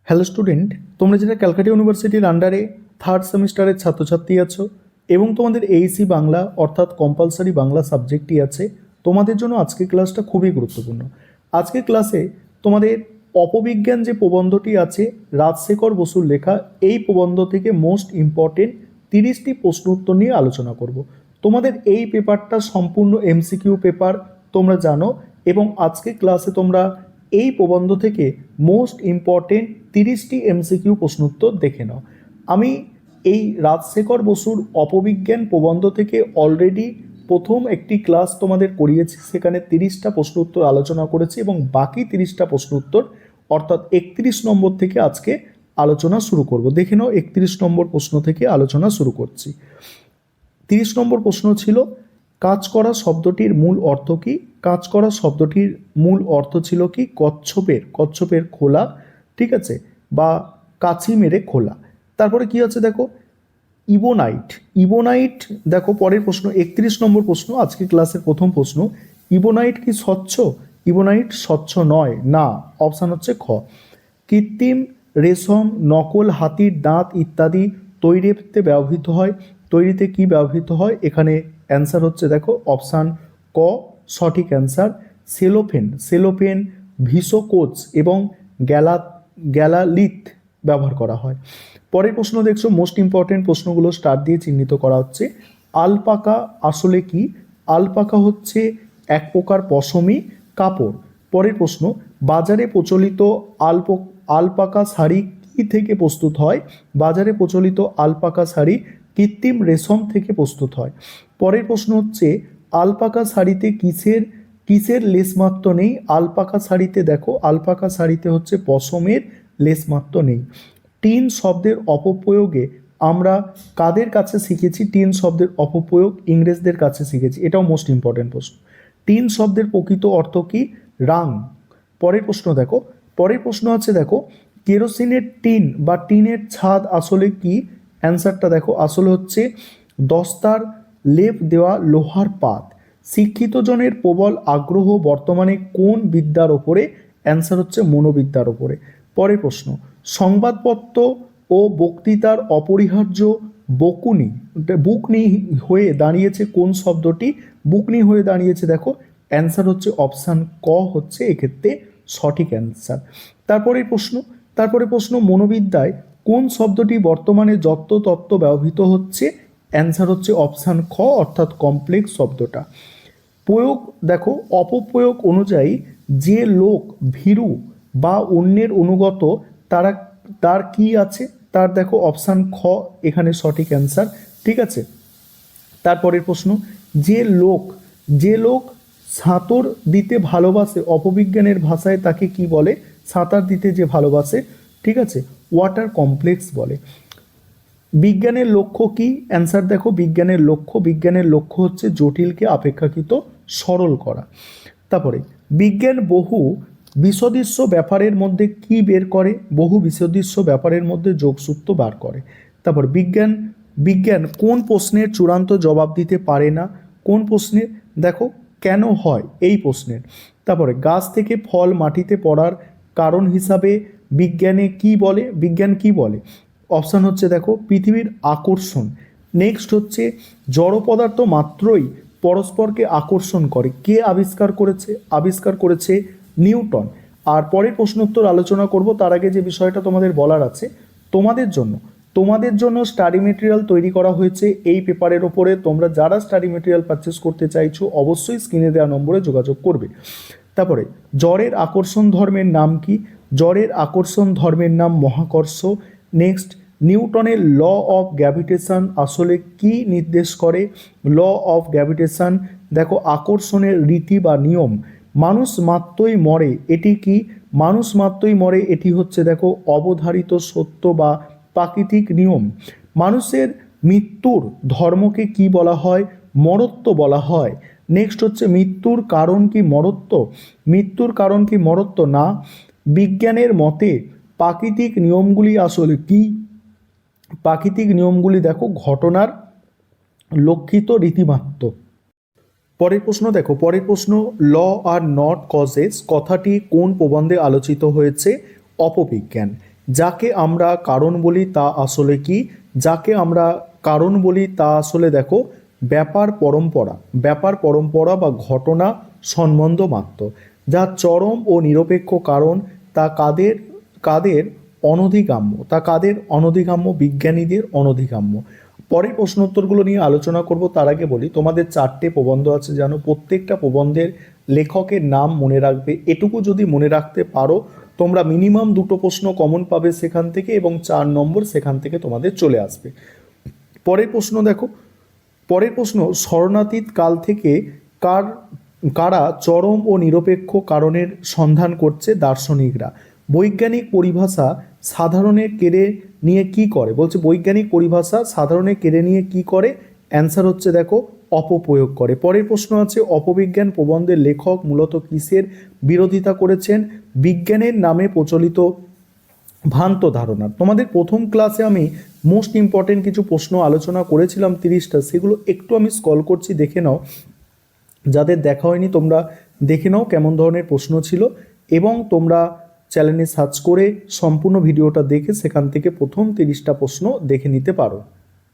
Hello student, তোমরা যারা ক্যালকাটা ইউনিভার্সিটির আন্ডারে থার্ড সেমিস্টারের ছাত্রছাত্রী আছো এবং তোমাদের এইসি বাংলা অর্থাৎ কম্পালসারি বাংলা সাবজেক্টই আছে, তোমাদের জন্য আজকের ক্লাসটা খুবই গুরুত্বপূর্ণ। আজকের ক্লাসে তোমাদের অপবিজ্ঞান যে প্রবন্ধটি আছে রাজশেখর বসুর লেখা, এই প্রবন্ধ থেকে মোস্ট ইম্পর্টেন্ট 30টি প্রশ্ন উত্তর নিয়ে আলোচনা করব। তোমাদের এই পেপারটা সম্পূর্ণ এমসিকিউ পেপার তোমরা জানো, এবং আজকে ক্লাসে তোমরা এই প্রবন্ধ থেকে মোস্ট ইম্পর্টেন্ট 30টি এমসিকিউ প্রশ্ন উত্তর দেখে নাও। আমি এই রাজশেখর বসুর অপবিজ্ঞান প্রবন্ধ থেকে অলরেডি প্রথম একটি ক্লাস তোমাদের করিয়েছি, সেখানে 30টা প্রশ্ন উত্তর আলোচনা করেছি এবং বাকি 30টা প্রশ্ন উত্তর অর্থাৎ 31 নম্বর থেকে আজকে আলোচনা শুরু করব। দেখে নাও 31 নম্বর প্রশ্ন থেকে আলোচনা শুরু করছি। 30 নম্বর প্রশ্ন ছিল, কাজ করা শব্দটির মূল অর্থ কি? কাজ করা শব্দটির মূল অর্থ ছিল কি? কচ্ছপের খোলা, ঠিক আছে, বা কাছি মেরে খোলা। তারপরে কি আছে দেখো, ইবোনাইট। দেখো পরের প্রশ্ন 31 নম্বর প্রশ্ন, আজকে ক্লাসের প্রথম প্রশ্ন। ইবোনাইট কি স্বচ্ছ? ইবোনাইট স্বচ্ছ নয়, না, অপশান হচ্ছে খ। কৃত্রিম রেশম, নকল হাতির দাঁত ইত্যাদি তৈরিতে ব্যবহৃত হয়। তৈরিতে কি ব্যবহৃত হয়? এখানে অ্যান্সার হচ্ছে দেখো অপশান ক সঠিক অ্যান্সার। সেলোফেন, ভিসোকোচ এবং গ্যালালিথ ব্যবহার করা হয়। পরের প্রশ্ন দেখছো, মোস্ট ইম্পর্টেন্ট প্রশ্নগুলো স্টার দিয়ে চিহ্নিত করা হচ্ছে। আলপাকা আসলে কি? আলপাকা হচ্ছে এক প্রকার পশমি কাপড়। পরের প্রশ্ন, বাজারে প্রচলিত আলপাকা শাড়ি কি থেকে প্রস্তুত হয়? বাজারে প্রচলিত আলপাকা শাড়ি কৃত্রিম রেশম থেকে প্রস্তুত হয়। পরের প্রশ্ন হচ্ছে, আলপাকা শাড়িতে কিসের লেশমাত্র নেই? আলপাকা শাড়িতে দেখো, আলপাকা শাড়িতে হচ্ছে পশমের লেশমাত্র নেই। টিন শব্দের অপপ্রয়োগে আমরা কাদের কাছে শিখেছি? টিন শব্দের অপপ্রয়োগ ইংরেজদের কাছে শিখেছি। এটাও মোস্ট ইম্পর্টেন্ট প্রশ্ন। টিন শব্দের প্রকৃত অর্থ কি? রাং। পরের প্রশ্ন দেখো, পরের প্রশ্ন আছে দেখো, কেরোসিনের টিন বা টিনের ছাদ আসলে কি? অ্যান্সারটা দেখো, আসলে হচ্ছে দস্তার লেপ দেওয়া লোহার পাত। শিক্ষিত জনের প্রবল আগ্রহ বর্তমানে কোন বিদ্যার ওপরে? অ্যান্সার হচ্ছে মনোবিদ্যার ওপরে। পরের প্রশ্ন, সংবাদপত্র ও বক্তৃতার অপরিহার্য বুকনি হয়ে দাঁড়িয়েছে কোন শব্দটি? বুকনি হয়ে দাঁড়িয়েছে দেখো, অ্যান্সার হচ্ছে অপশান ক হচ্ছে এক্ষেত্রে সঠিক অ্যান্সার। তারপরে প্রশ্ন, মনোবিদ্যায় কোন শব্দটি বর্তমানে তত্ত্ব ব্যবহৃত হচ্ছে? অ্যান্সার হচ্ছে অপশান খ অর্থাৎ কমপ্লেক্স শব্দটা। প্রয়োগ দেখো, অপপ্রয়োগ অনুযায়ী যে লোক ভীরু বা অন্যের অনুগত তার কি আছে? তার দেখো অপশান খ এখানে সঠিক অ্যান্সার, ঠিক আছে। তারপরের প্রশ্ন, যে লোক সাঁতর দিতে ভালোবাসে, অপবিজ্ঞানের ভাষায় তাকে কি বলে? সাঁতার দিতে যে ভালোবাসে, ঠিক আছে, ওয়াটার কমপ্লেক্স বলে। বিজ্ঞানের লক্ষ্য কি? অ্যান্সার দেখো, বিজ্ঞানের লক্ষ্য হচ্ছে জটিলকে অপেক্ষাকৃত সরল করা। তারপরে বিজ্ঞান বহু বিসদৃশ্য ব্যাপারের মধ্যে কি বের করে? বহু বিসদৃশ্য ব্যাপারের মধ্যে যোগসূত্র বার করে। তারপর বিজ্ঞান কোন প্রশ্নের চূড়ান্ত জবাব দিতে পারে না? কোন প্রশ্নের? দেখো, কেন হয় এই প্রশ্নের। তারপরে গাছ থেকে ফল মাটিতে পড়ার কারণ হিসাবে বিজ্ঞান কি বলে? অপশান হচ্ছে দেখো পৃথিবীর আকর্ষণ। নেক্সট হচ্ছে জড় পদার্থ মাত্রই পরস্পরকে আকর্ষণ করে, কে আবিষ্কার করেছে নিউটন। আর পরের প্রশ্ন উত্তর আলোচনা করব, তার আগে যে বিষয়টা তোমাদের বলার আছে, তোমাদের জন্য স্টাডি মেটেরিয়াল তৈরি করা হয়েছে এই পেপারের ওপরে। তোমরা যারা স্টাডি মেটেরিয়াল পারচেস করতে চাইছো অবশ্যই স্ক্রিনে দেওয়া নম্বরে যোগাযোগ করবে। তারপরে জড়ের আকর্ষণ ধর্মের নাম কি? জড়ের আকর্ষণ ধর্মের নাম মহাকর্ষ। নেক্সট, নিউটনের ল অফ গ্র্যাভিটেশন আসলে কি নির্দেশ করে? ল অফ গ্র্যাভিটেশন দেখো আকর্ষণের রীতি বা নিয়ম। মানুষ মাত্রই মরে, এটি কি? মানুষ মাত্রই মরে, এটি হচ্ছে দেখো অবধারিত সত্য বা প্রাকৃতিক নিয়ম। মানুষের মৃত্যুর ধর্মকে কি বলা হয়? মরত্ব বলা হয়। নেক্সট হচ্ছে মৃত্যুর কারণ কি মরত্ব? না। বিজ্ঞানের মতে প্রাকৃতিক নিয়মগুলি আসলে কি? প্রাকৃতিক নিয়মগুলি দেখো ঘটনার লক্ষিত রীতিমাত্র। পরের প্রশ্ন, ল আর নট কজেস কথাটি কোন প্রবন্ধে আলোচিত হয়েছে? অপবিজ্ঞান। যাকে আমরা কারণ বলি তা আসলে কি? যাকে আমরা কারণ বলি তা আসলে দেখো ব্যাপার পরম্পরা বা ঘটনা সম্বন্ধ মাত্র। যা চরম ও নিরপেক্ষ কারণ তা কাদের কাদের অনধিকাম্য বিজ্ঞানীদের অনধিকাম্য। পরের প্রশ্ন উত্তরগুলো নিয়ে আলোচনা করব, তার আগে বলি তোমাদের 4টে প্রবন্ধ আছে জানো, প্রত্যেকটা প্রবন্ধের লেখকের নাম মনে রাখবে। এটুকু যদি মনে রাখতে পারো তোমরা মিনিমাম 2টো প্রশ্ন কমন পাবে সেখান থেকে, এবং 4 নম্বর সেখান থেকে তোমাদের চলে আসবে। পরের প্রশ্ন দেখো, পরের প্রশ্ন, স্মরণাতীত কাল থেকে কার কারা চরম ও নিরপেক্ষ কারণের সন্ধান করছে? দার্শনিকরা। বৈজ্ঞানিক পরিভাষা সাধারণে কেড়ে নিয়ে কি করে? বলছে বৈজ্ঞানিক পরিভাষা সাধারণে কেড়ে নিয়ে কি করে? অ্যান্সার হচ্ছে দেখো অপপ্রয়োগ করে। পরের প্রশ্ন আছে, অপবিজ্ঞান প্রবন্ধের লেখক মূলত কিসের বিরোধিতা করেছেন? বিজ্ঞানের নামে প্রচলিত ভ্রান্ত ধারণা। তোমাদের প্রথম ক্লাসে আমি মোস্ট ইম্পর্টেন্ট কিছু প্রশ্ন আলোচনা করেছিলাম 30টা, সেগুলো একটু আমি স্ক্রল করছি, দেখে নাও। যাদের দেখা হয়নি তোমরা দেখে নাও কেমন ধরনের প্রশ্ন ছিল, এবং তোমরা চ্যানেলে সার্চ করে সম্পূর্ণ ভিডিওটা দেখে সেখান থেকে প্রথম 30টা প্রশ্ন দেখে নিতে পারো।